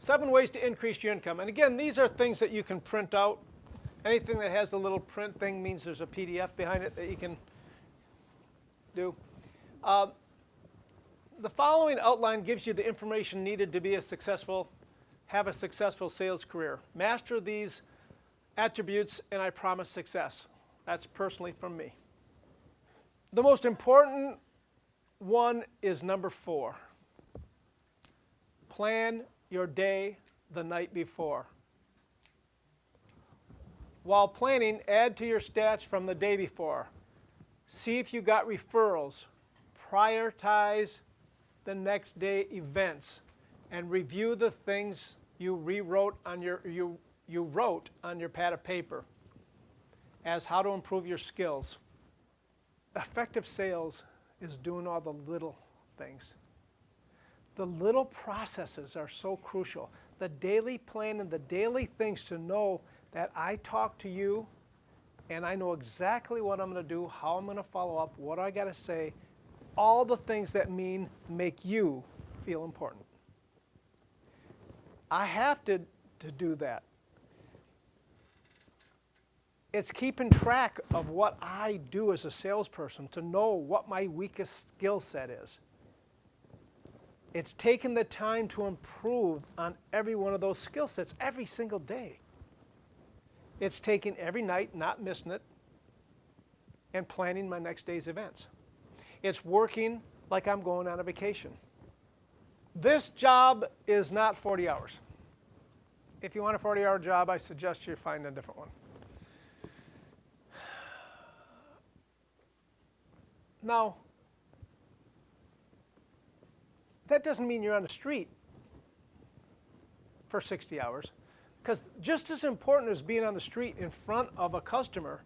7 ways to increase your income. And again, these are things that you can print out. Anything that has a little print thing means there's a PDF behind it that you can do. The following outline gives you the information needed to have a successful sales career. Master these attributes and I promise success. That's personally from me. The most important one is number 4. Plan your day the night before. While planning, add to your stats from the day before. See if you got referrals. Prioritize the next day events and review the things you wrote on your pad of paper as how to improve your skills. Effective sales is doing all the little things. The little processes are so crucial. The daily plan and the daily things to know that I talk to you and I know exactly what I'm going to do, how I'm going to follow up, what I got to say, all the things that make you feel important. I have to do that. It's keeping track of what I do as a salesperson to know what my weakest skill set is. It's taking the time to improve on every one of those skill sets every single day. It's taking every night, not missing it, and planning my next day's events. It's working like I'm going on a vacation. This job is not 40 hours. If you want a 40-hour job, I suggest you find a different one. Now, that doesn't mean you're on the street for 60 hours, because just as important as being on the street in front of a customer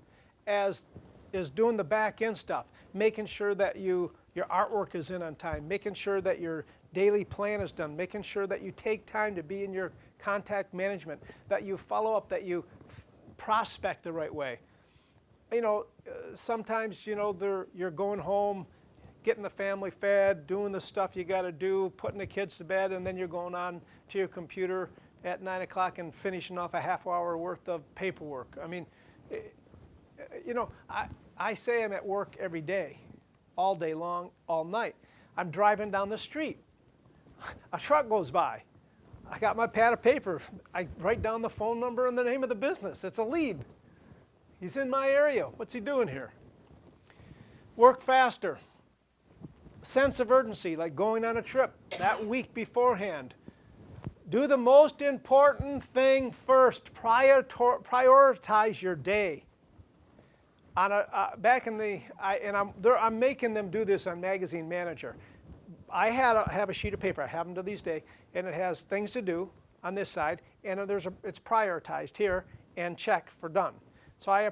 as is doing the back end stuff, making sure that your artwork is in on time, making sure that your daily plan is done, making sure that you take time to be in your contact management, that you follow up, that you prospect the right way. You know, sometimes, you know, you're going home, getting the family fed, doing the stuff you got to do, putting the kids to bed, and then you're going on to your computer at 9 o'clock and finishing off a half-hour worth of paperwork. I mean, you know, I say I'm at work every day, all day long, all night. I'm driving down the street. A truck goes by. I got my pad of paper. I write down the phone number and the name of the business. It's a lead. He's in my area. What's he doing here? Work faster. Sense of urgency, like going on a trip that week beforehand. Do the most important thing first. Prioritize your day. Back in the, I'm making them do this on Magazine Manager. I have a sheet of paper. I have them to this day, and it has things to do on this side, and it's prioritized here and check for done. So I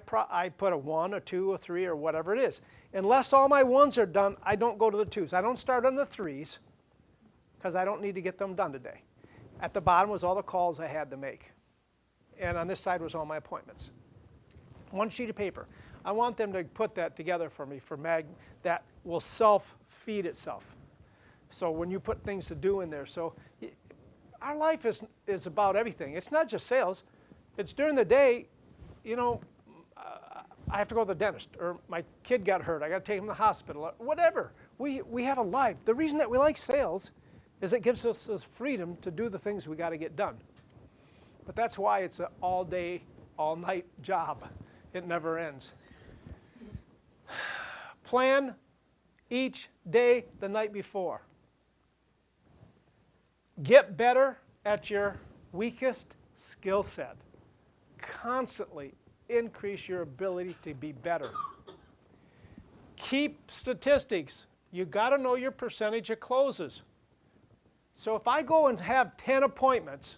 put a 1, a 2, a 3, or whatever it is. Unless all my 1s are done, I don't go to the 2s. I don't start on the 3s because I don't need to get them done today. At the bottom was all the calls I had to make. And on this side was all my appointments. One sheet of paper. I want them to put that together for me that will self-feed itself. So when you put things to do in there. So our life is about everything. It's not just sales. It's during the day, you know, I have to go to the dentist, or my kid got hurt, I got to take him to the hospital, whatever. We have a life. The reason that we like sales is it gives us this freedom to do the things we got to get done. But that's why it's an all-day, all-night job. It never ends. Plan each day the night before. Get better at your weakest skill set. Constantly increase your ability to be better. Keep statistics. You got to know your percentage of closes. So if I go and have 10 appointments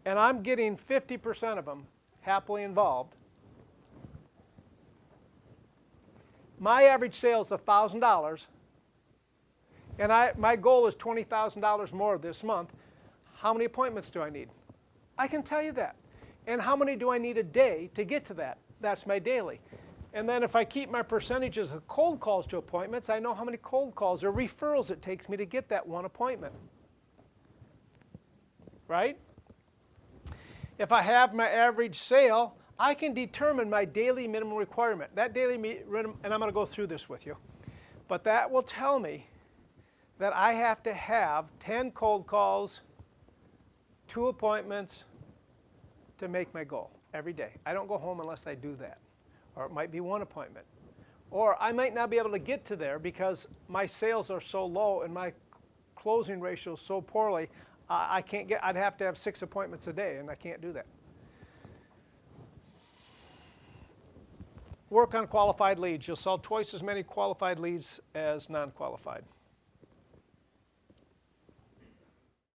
and I'm getting 50% of them happily involved, my average sale is $1,000, and my goal is $20,000 more this month. How many appointments do I need? I can tell you that. And how many do I need a day to get to that? That's my daily. And then if I keep my percentages of cold calls to appointments, I know how many cold calls or referrals it takes me to get that one appointment. right? If I have my average sale, I can determine my daily minimum requirement. That daily minimum, and I'm going to go through this with you, but that will tell me that I have to have 10 cold calls, 2 appointments to make my goal every day. I don't go home unless I do that. Or it might be 1 appointment. Or I might not be able to get to there because my sales are so low and my closing ratio is so poorly, I can't get, I'd have to have 6 appointments a day, and I can't do that. Work on qualified leads. You'll sell twice as many qualified leads as non-qualified.